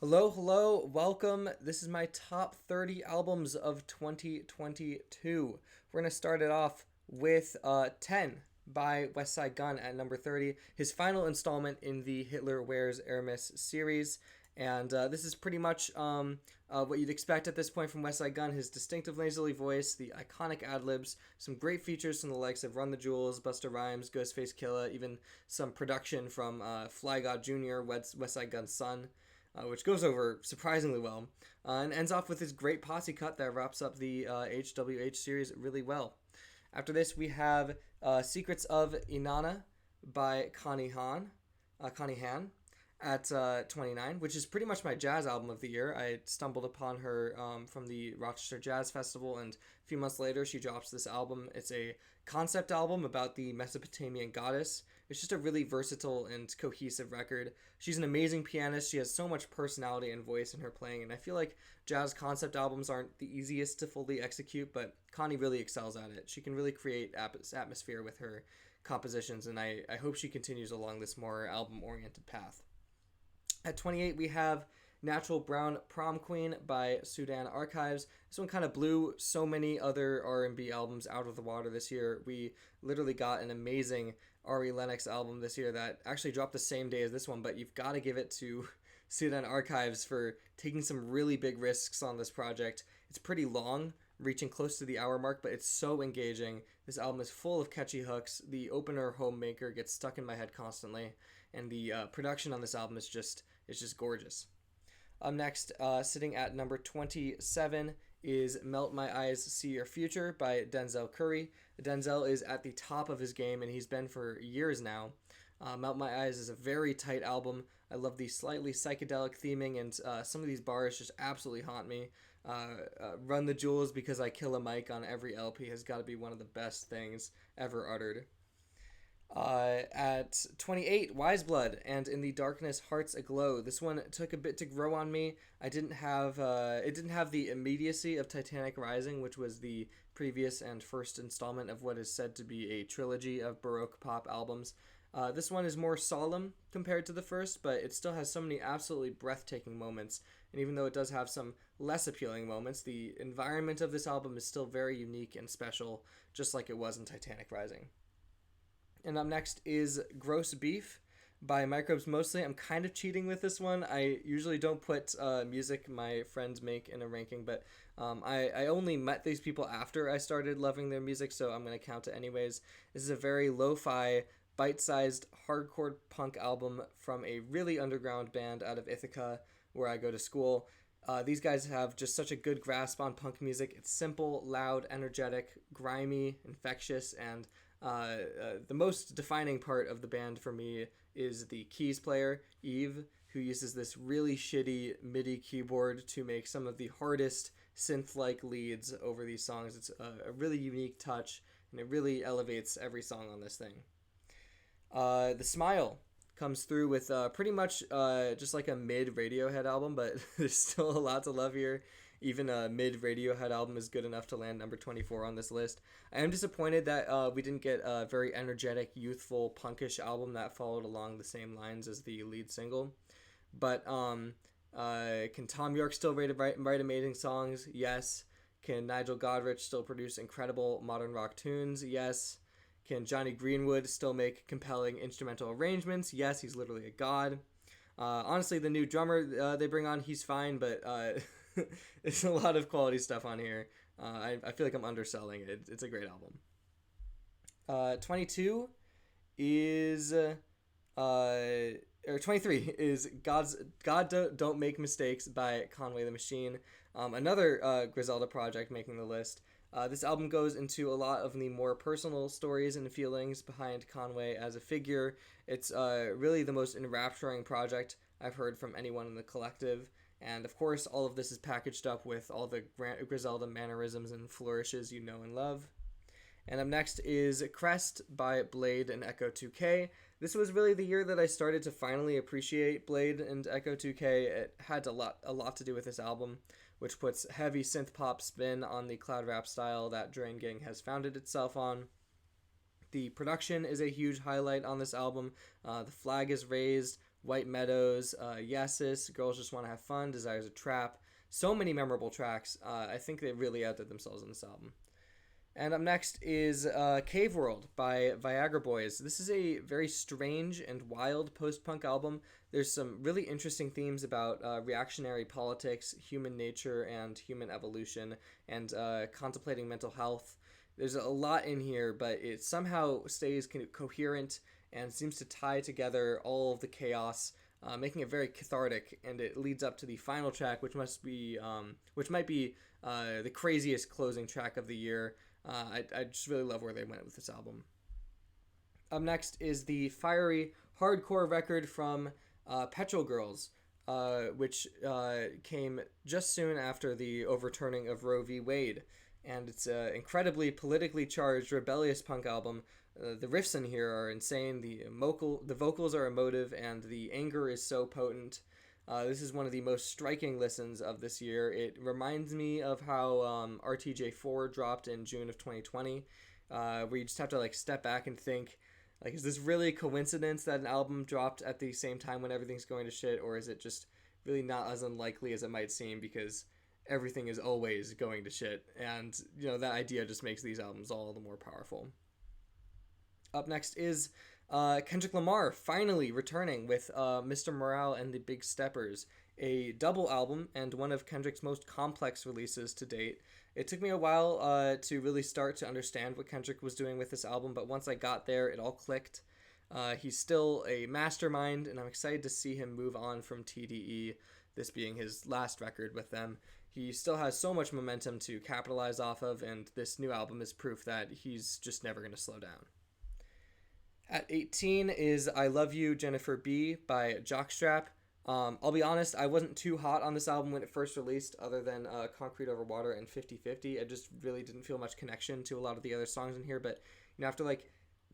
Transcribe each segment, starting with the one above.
Hello, hello, welcome. This is my top 30 albums of 2022. We're going to start it off with 10 by Westside Gunn at number 30, his final installment in the Hitler Wears Hermes series. And this is pretty much what you'd expect at this point from Westside Gunn. His distinctive nasally voice, the iconic ad-libs, some great features from the likes of Run the Jewels, Busta Rhymes, Ghostface Killah, even some production from Fly God Jr., Westside Gunn's son, which goes over surprisingly well, and ends off with this great posse cut that wraps up the HWH series really well. After this, we have Secrets of Inanna by Connie Han, at 29, which is pretty much my jazz album of the year. I stumbled upon her from the Rochester Jazz Festival, and a few months later, she drops this album. It's a concept album about the Mesopotamian goddess. It's just a really versatile and cohesive record. She's an amazing pianist. She has so much personality and voice in her playing, and I feel like jazz concept albums aren't the easiest to fully execute, but Connie really excels at it. She can really create atmosphere with her compositions, and I hope she continues along this more album-oriented path. At 28, we have Natural Brown Prom Queen by Sudan Archives. This one kind of blew so many other R&B albums out of the water this year. We literally got an amazing Ari Lennox album this year that actually dropped the same day as this one, but you've got to give it to Sudan Archives for taking some really big risks on this project. It's pretty long, reaching close to the hour mark, but it's so engaging. This album is full of catchy hooks. The opener, Homemaker, gets stuck in my head constantly, and the production on this album is just gorgeous. Up next, sitting at number 27, is Melt My Eyez, See Your Future by Denzel Curry. Denzel is at the top of his game, and he's been for years now. Melt My Eyez is a very tight album. I love the slightly psychedelic theming, and some of these bars just absolutely haunt me. Run the Jewels Because I Kill a Mic on every LP has got to be one of the best things ever uttered. At 28, Wise Blood and In the Darkness, Hearts Aglow. This one took a bit to grow on me. It didn't have the immediacy of Titanic Rising, which was the previous and first installment of what is said to be a trilogy of Baroque pop albums. This one is more solemn compared to the first, but it still has so many absolutely breathtaking moments. And even though it does have some less appealing moments, the environment of this album is still very unique and special, just like it was in Titanic Rising. And up next is Gross Beef by Microbes Mostly. I'm kind of cheating with this one. I usually don't put music my friends make in a ranking, but I only met these people after I started loving their music, so I'm going to count it anyways. This is a very lo-fi, bite-sized hardcore punk album from a really underground band out of Ithaca, where I go to school. These guys have just such a good grasp on punk music. It's simple, loud, energetic, grimy, infectious, and the most defining part of the band for me is the keys player, Eve, who uses this really shitty MIDI keyboard to make some of the hardest synth-like leads over these songs. It's a really unique touch, and it really elevates every song on this thing. The Smile comes through with pretty much just like a mid Radiohead album, but there's still a lot to love here. Even a mid Radiohead album is good enough to land number 24 on this list. I am disappointed that we didn't get a very energetic, youthful, punkish album that followed along the same lines as the lead single. But can Tom York still write amazing songs? Yes. Can Nigel Godrich still produce incredible modern rock tunes? Yes. Can Johnny Greenwood still make compelling instrumental arrangements? Yes, he's literally a god. Honestly, the new drummer they bring on, he's fine, but there's a lot of quality stuff on here. I feel like I'm underselling it. It's a great album. 22 is... or 23 is God Don't Make Mistakes by Conway the Machine. Another Griselda project making the list. This album goes into a lot of the more personal stories and feelings behind Conway as a figure. It's really the most enrapturing project I've heard from anyone in the collective. And of course, all of this is packaged up with all the Griselda mannerisms and flourishes you know and love. And up next is Crest by Bladee and Echo 2K. This was really the year that I started to finally appreciate Bladee and Echo 2K. It had a lot to do with this album, which puts heavy synth pop spin on the cloud rap style that Drain Gang has founded itself on. The production is a huge highlight on this album. The flag is raised White Meadows, Yeses, Girls Just Want to Have Fun, Desires a Trap. So many memorable tracks. I think they really outdid themselves on this album. And up next is Cave World by Viagra Boys. This is a very strange and wild post-punk album. There's some really interesting themes about reactionary politics, human nature, and human evolution, and contemplating mental health. There's a lot in here, but it somehow stays coherent and seems to tie together all of the chaos, making it very cathartic. And it leads up to the final track, which might be the craziest closing track of the year. I just really love where they went with this album. Up next is the fiery hardcore record from Petrol Girls, which came just soon after the overturning of Roe v. Wade. And it's an incredibly politically charged, rebellious punk album. The riffs in here are insane. The vocals are emotive, and the anger is so potent. This is one of the most striking listens of this year. It reminds me of how RTJ4 dropped in June of 2020, where you just have to step back and think, is this really a coincidence that an album dropped at the same time when everything's going to shit, or is it just really not as unlikely as it might seem because everything is always going to shit? And that idea just makes these albums all the more powerful. Up next is Kendrick Lamar finally returning with Mr. Morale and the Big Steppers, a double album and one of Kendrick's most complex releases to date. It took me a while to really start to understand what Kendrick was doing with this album, but once I got there, it all clicked. He's still a mastermind, and I'm excited to see him move on from TDE, this being his last record with them. He still has so much momentum to capitalize off of, and this new album is proof that he's just never going to slow down. At 18 is I Love You, Jennifer B. by Jockstrap. I'll be honest, I wasn't too hot on this album when it first released, other than Concrete Over Water and 50/50. I just really didn't feel much connection to a lot of the other songs in here, but after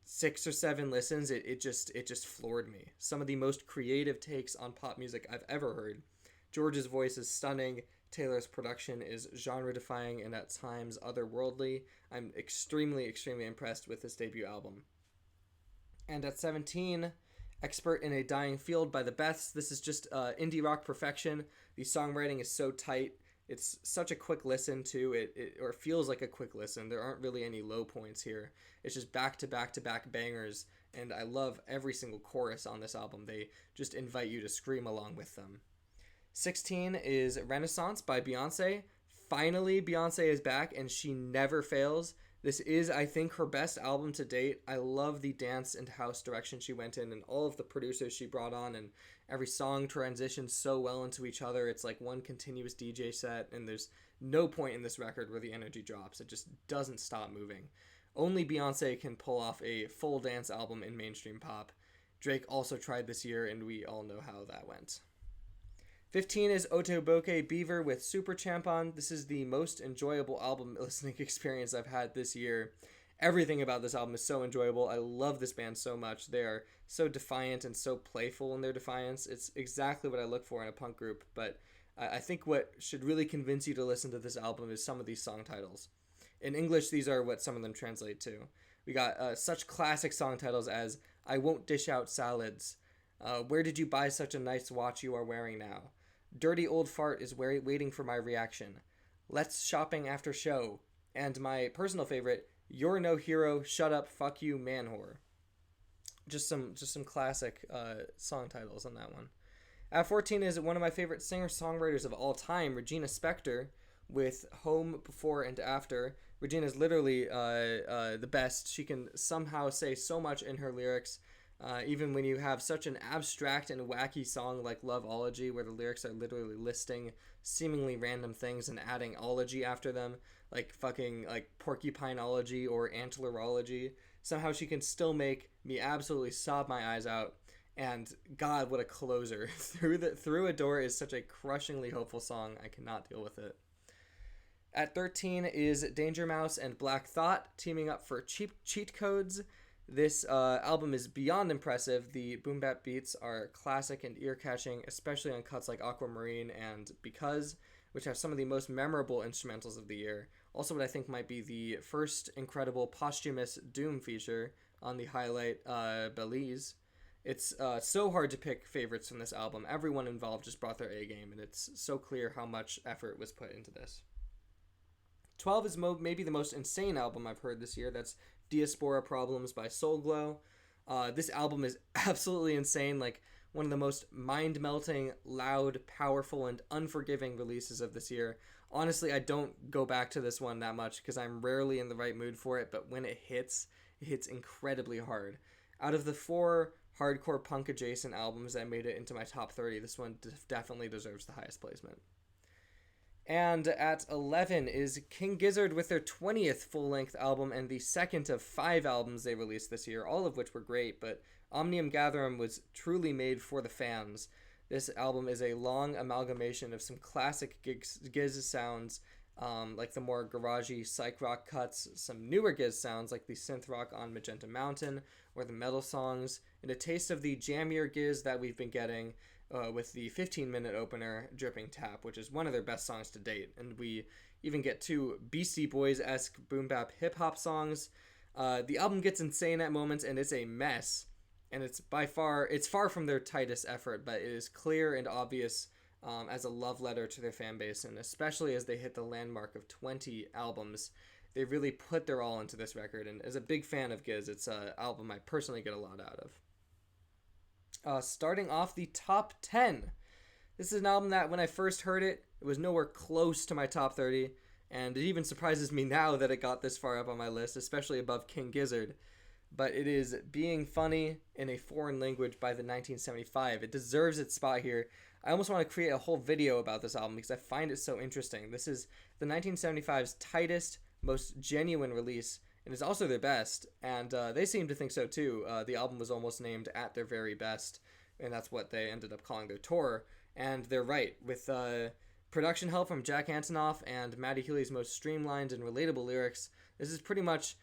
6 or 7 listens, it just floored me. Some of the most creative takes on pop music I've ever heard. George's voice is stunning. Taylor's production is genre-defying and at times otherworldly. I'm extremely, extremely impressed with this debut album. And at 17, Expert in a Dying Field by the Beths. This is just indie rock perfection. The songwriting is so tight. It's such a quick listen, too. It feels like a quick listen. There aren't really any low points here. It's just back-to-back-to-back bangers, and I love every single chorus on this album. They just invite you to scream along with them. 16 is Renaissance by Beyonce. Finally, Beyonce is back, and she never fails. This is, I think, her best album to date. I love the dance and house direction she went in and all of the producers she brought on, and every song transitions so well into each other. It's like one continuous DJ set, and there's no point in this record where the energy drops. It just doesn't stop moving. Only Beyonce can pull off a full dance album in mainstream pop. Drake also tried this year, and we all know how that went. 15 is Otoboke Beaver with Super Champon. This is the most enjoyable album listening experience I've had this year. Everything about this album is so enjoyable. I love this band so much. They are so defiant and so playful in their defiance. It's exactly what I look for in a punk group, but I think what should really convince you to listen to this album is some of these song titles. In English, these are what some of them translate to. We got such classic song titles as I Won't Dish Out Salads, Where Did You Buy Such a Nice Watch You Are Wearing Now? Dirty Old Fart is waiting for my reaction. Let's Shopping After Show. And my personal favorite, You're No Hero, Shut Up, Fuck You, Man Whore. Just some classic song titles on that one. At 14 is one of my favorite singer-songwriters of all time, Regina Spektor, with Home, Before, and After. Regina's literally the best. She can somehow say so much in her lyrics. Even when you have such an abstract and wacky song like Loveology, where the lyrics are literally listing seemingly random things and adding ology after them, like fucking Porcupineology or Antlerology, somehow she can still make me absolutely sob my eyes out. And God, what a closer. Through a Door is such a crushingly hopeful song. I cannot deal with it. At 13 is Danger Mouse and Black Thought teaming up for Cheat Codes. This album is beyond impressive. The boom bap beats are classic and ear-catching, especially on cuts like Aquamarine and Because, which have some of the most memorable instrumentals of the year. Also what I think might be the first incredible posthumous Doom feature on the highlight Belize. It's so hard to pick favorites from this album. Everyone involved just brought their A game, and it's so clear how much effort was put into this. 12 is maybe the most insane album I've heard this year. That's Diaspora Problems by Soulglow. This album is absolutely insane, like one of the most mind-melting, loud, powerful, and unforgiving releases of this year. Honestly, I don't go back to this one that much because I'm rarely in the right mood for it, but when it hits incredibly hard. Out of the 4 hardcore punk adjacent albums that made it into my top 30, this one definitely deserves the highest placement. And at 11 is King Gizzard with their 20th full-length album and the second of 5 albums they released this year, all of which were great, but Omnium Gatherum was truly made for the fans. This album is a long amalgamation of some classic Giz sounds, like the more garagey psych rock cuts, some newer Giz sounds like the synth rock on Magenta Mountain, or the metal songs, and a taste of the jammier Giz that we've been getting with the 15-minute opener, Dripping Tap, which is one of their best songs to date. And we even get 2 Beastie Boys-esque boom-bap hip-hop songs. The album gets insane at moments, and it's a mess. And it's far from their tightest effort, but it is clear and obvious as a love letter to their fan base, and especially as they hit the landmark of 20 albums. They really put their all into this record, and as a big fan of Giz, it's an album I personally get a lot out of. Starting off the top 10. This is an album that when I first heard it, it was nowhere close to my top 30, and it even surprises me now that it got this far up on my list, especially above King Gizzard. But it is Being Funny in a Foreign Language by the 1975. It deserves its spot here. I almost want to create a whole video about this album because I find it so interesting. This is the 1975's tightest, most genuine release, and it's also their best, and they seem to think so too. The album was almost named At Their Very Best, and that's what they ended up calling their tour, and they're right. With production help from Jack Antonoff and Matty Healy's most streamlined and relatable lyrics, this is pretty much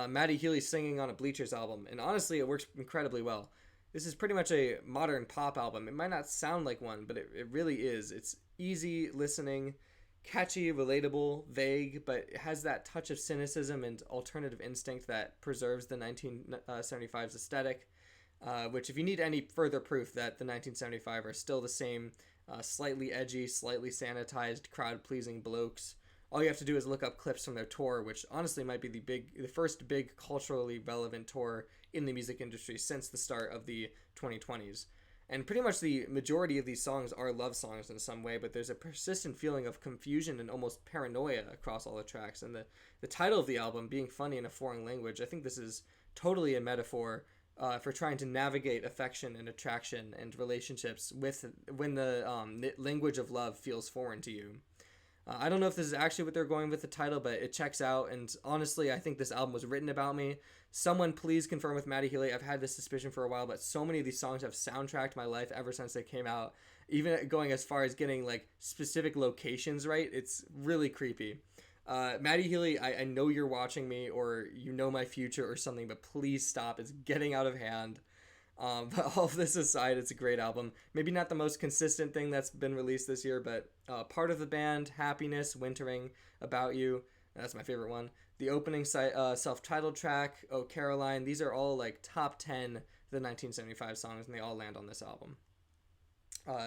Matty Healy singing on a Bleachers album, and honestly, it works incredibly well. This is pretty much a modern pop album. It might not sound like one, but it really is. It's easy listening, catchy, relatable, vague, but it has that touch of cynicism and alternative instinct that preserves the 1975's aesthetic, which if you need any further proof that the 1975 are still the same slightly edgy, slightly sanitized, crowd-pleasing blokes, all you have to do is look up clips from their tour, which honestly might be the first big culturally relevant tour in the music industry since the start of the 2020s. And pretty much the majority of these songs are love songs in some way, but there's a persistent feeling of confusion and almost paranoia across all the tracks. And the title of the album, Being Funny in a Foreign Language, I think this is totally a metaphor for trying to navigate affection and attraction and relationships when the language of love feels foreign to you. I don't know if this is actually what they're going with the title, but it checks out, and honestly, I think this album was written about me. Someone please confirm with Matty Healy. I've had this suspicion for a while, but so many of these songs have soundtracked my life ever since they came out, even going as far as getting like specific locations right. It's really creepy. Matty Healy, I know you're watching me, or you know my future or something, but please stop. It's getting out of hand. But all of this aside, it's a great album. Maybe not the most consistent thing that's been released this year, but Part of the Band, Happiness, Wintering, About You, that's my favorite one. The opening self-titled track, Oh Caroline, these are all like top 10 of the 1975 songs, and they all land on this album.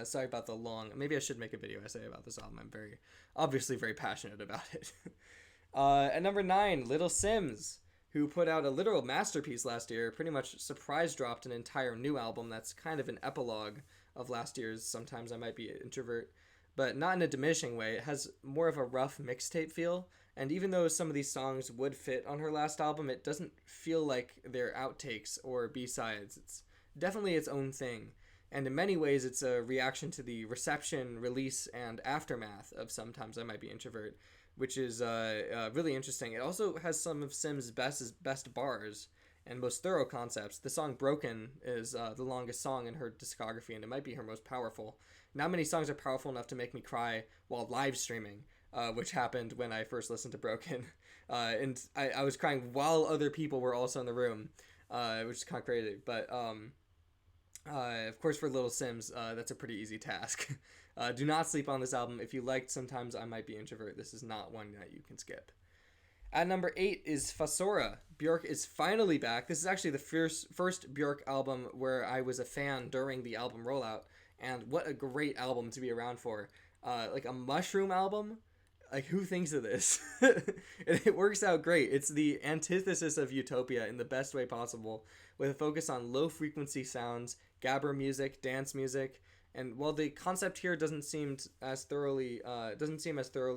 Sorry about the long, maybe I should make a video essay about this album. I'm obviously very passionate about it. At number 9, Little Simz, who put out a literal masterpiece last year, pretty much surprise dropped an entire new album that's kind of an epilogue of last year's Sometimes I Might Be an Introvert, but not in a diminishing way. It has more of a rough mixtape feel, and even though some of these songs would fit on her last album, it doesn't feel like they're outtakes or B-sides. It's definitely its own thing, and in many ways it's a reaction to the reception, release, and aftermath of Sometimes I Might Be Introvert, which is really interesting. It also has some of Sim's best bars and most thorough concepts. The song Broken is the longest song in her discography, and it might be her most powerful. Not many songs are powerful enough to make me cry while live streaming, which happened when I first listened to Broken. And I was crying while other people were also in the room, which is kind of crazy. But of course, for Little Simz, that's a pretty easy task. Do not sleep on this album. If you liked Sometimes I Might Be Introvert, this is not one that you can skip. At number 8 is Fossora. Bjork is finally back. This is actually the first Bjork album where I was a fan during the album rollout, and what a great album to be around for. Like a mushroom album? Like, who thinks of this? It works out great. It's the antithesis of Utopia in the best way possible, with a focus on low-frequency sounds, gabber music, dance music, and while the concept here doesn't seem as thoroughly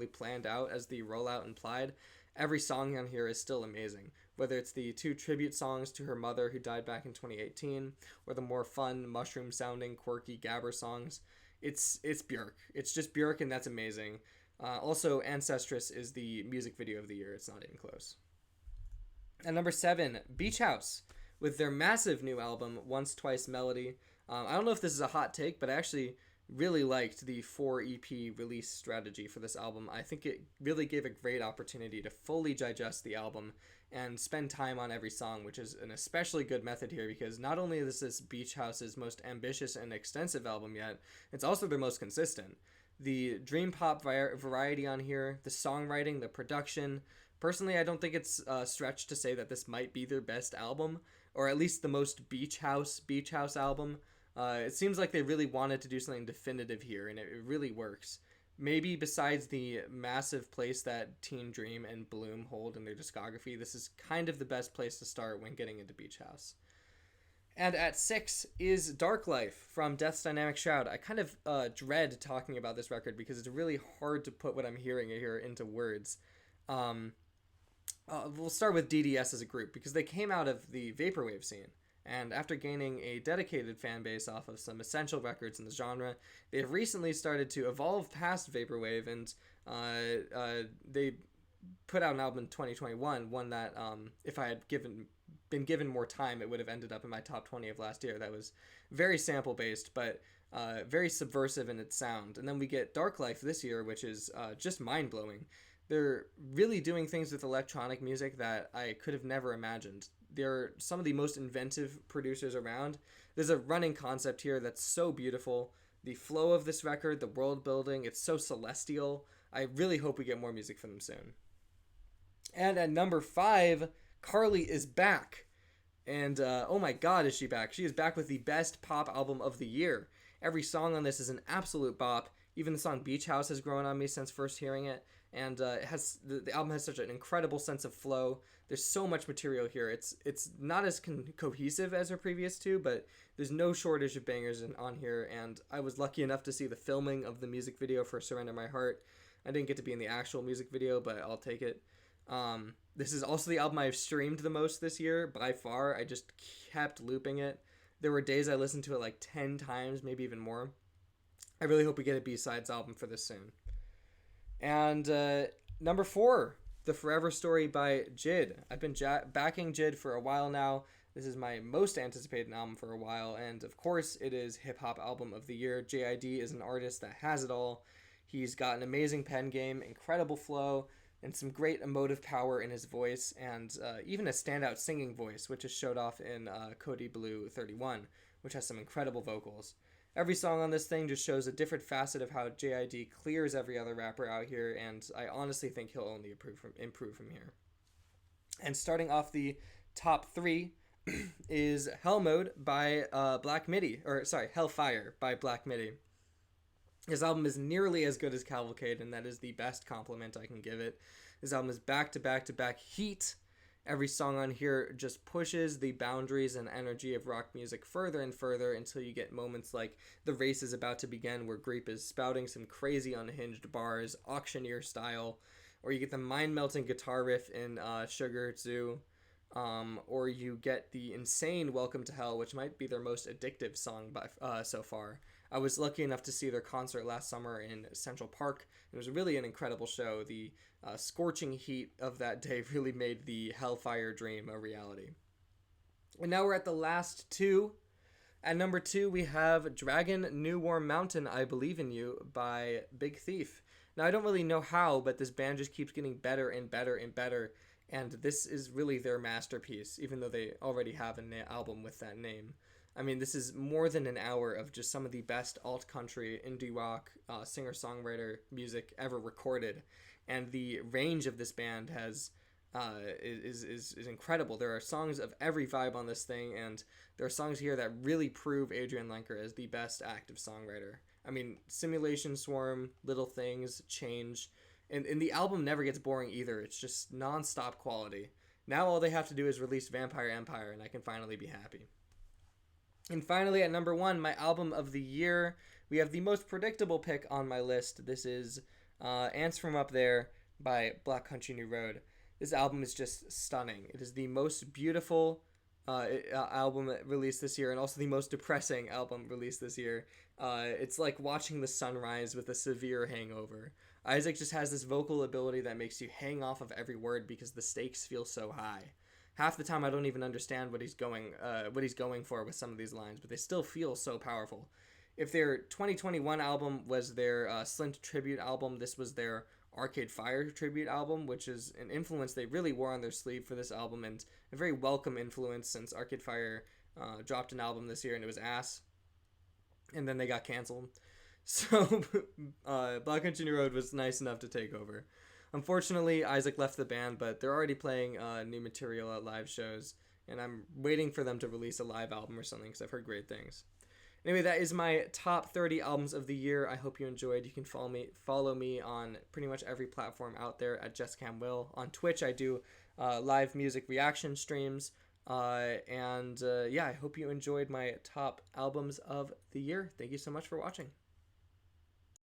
planned out as the rollout implied, every song on here is still amazing. Whether it's the 2 tribute songs to her mother who died back in 2018, or the more fun, mushroom-sounding, quirky gabber songs, it's Bjork. It's just Bjork, and that's amazing. Also, Ancestress is the music video of the year. It's not even close. At number 7, Beach House, with their massive new album, Once Twice Melody. I don't know if this is a hot take, but I actually really liked the 4 EP release strategy for this album. I think it really gave a great opportunity to fully digest the album and spend time on every song, which is an especially good method here because not only is this Beach House's most ambitious and extensive album yet, it's also their most consistent. The dream pop variety on here, the songwriting, the production. Personally, I don't think it's a stretch to say that this might be their best album, or at least the most beach house album. It seems like they really wanted to do something definitive here, and it really works. Maybe besides the massive place that Teen Dream and Bloom hold in their discography, this is kind of the best place to start when getting into Beach House. And at 6 is Darklife from Death's Dynamic Shroud. I kind of dread talking about this record because it's really hard to put what I'm hearing here into words. We'll start with DDS as a group because they came out of the vaporwave scene. And after gaining a dedicated fan base off of some essential records in the genre, they've recently started to evolve past vaporwave, and they put out an album in 2021, one that if I had been given more time, it would have ended up in my top 20 of last year. That was very sample based, but very subversive in its sound. And then we get Darklife this year, which is just mind blowing. They're really doing things with electronic music that I could have never imagined. They're some of the most inventive producers around. There's a running concept here that's so beautiful. The flow of this record, the world building, it's so celestial. I really hope we get more music from them soon. And at number 5, Carly is back. And oh my god, is she back. She is back with the best pop album of the year. Every song on this is an absolute bop. Even the song Beach House has grown on me since first hearing it. And the album has such an incredible sense of flow. There's so much material here. It's not as cohesive as her previous two, but there's no shortage of bangers on here. And I was lucky enough to see the filming of the music video for Surrender My Heart. I didn't get to be in the actual music video, but I'll take it. This is also the album I've streamed the most this year, by far. I just kept looping it. There were days I listened to it like 10 times, maybe even more. I really hope we get a B-sides album for this soon. And number 4, The Forever Story by Jid. I've been backing Jid for a while now. This is my most anticipated album for a while, and of course it is Hip-Hop Album of the Year. JID is an artist that has it all. He's got an amazing pen game, incredible flow, and some great emotive power in his voice, and even a standout singing voice, which is showed off in Cody Blue 31, which has some incredible vocals. Every song on this thing just shows a different facet of how JID clears every other rapper out here, and I honestly think he'll only improve from here. And starting off the top 3 is Hell Mode by Hellfire by Black Midi. His album is nearly as good as Cavalcade, and that is the best compliment I can give it. His album is back-to-back-to-back heat. Every song on here just pushes the boundaries and energy of rock music further and further until you get moments like The Race is About to Begin, where Greep is spouting some crazy unhinged bars, auctioneer style, or you get the mind-melting guitar riff in Sugar Zoo, or you get the insane Welcome to Hell, which might be their most addictive song so far. I was lucky enough to see their concert last summer in Central Park. It was really an incredible show. The scorching heat of that day really made the Hellfire dream a reality. And now we're at the last 2. At number 2, we have Dragon New Warm Mountain, I Believe in You by Big Thief. Now, I don't really know how, but this band just keeps getting better and better and better. And this is really their masterpiece, even though they already have an album with that name. I mean, this is more than an hour of just some of the best alt-country, indie rock, singer-songwriter music ever recorded. And the range of this band has is incredible. There are songs of every vibe on this thing, and there are songs here that really prove Adrian Lenker as the best active songwriter. I mean, Simulation Swarm, Little Things, Change, and the album never gets boring either. It's just non-stop quality. Now all they have to do is release Vampire Empire, and I can finally be happy. And finally, at number 1, my album of the year, we have the most predictable pick on my list. This is Ants From Up There by Black Country New Road. This album is just stunning. It is the most beautiful album released this year, and also the most depressing album released this year. It's like watching the sunrise with a severe hangover. Isaac just has this vocal ability that makes you hang off of every word because the stakes feel so high. Half the time I don't even understand what he's going for with some of these lines, but they still feel so powerful. If their 2021 album was their Slint tribute album, this was their Arcade Fire tribute album, which is an influence they really wore on their sleeve for this album, and a very welcome influence since Arcade Fire dropped an album this year and it was ass, and then they got canceled. So Black Country New Road was nice enough to take over. Unfortunately, Isaac left the band, but they're already playing new material at live shows, and I'm waiting for them to release a live album or something because I've heard great things. Anyway, that is my top 30 albums of the year. I hope you enjoyed. You can follow me on pretty much every platform out there at JessCamWill. On Twitch, I do live music reaction streams. I hope you enjoyed my top albums of the year. Thank you so much for watching.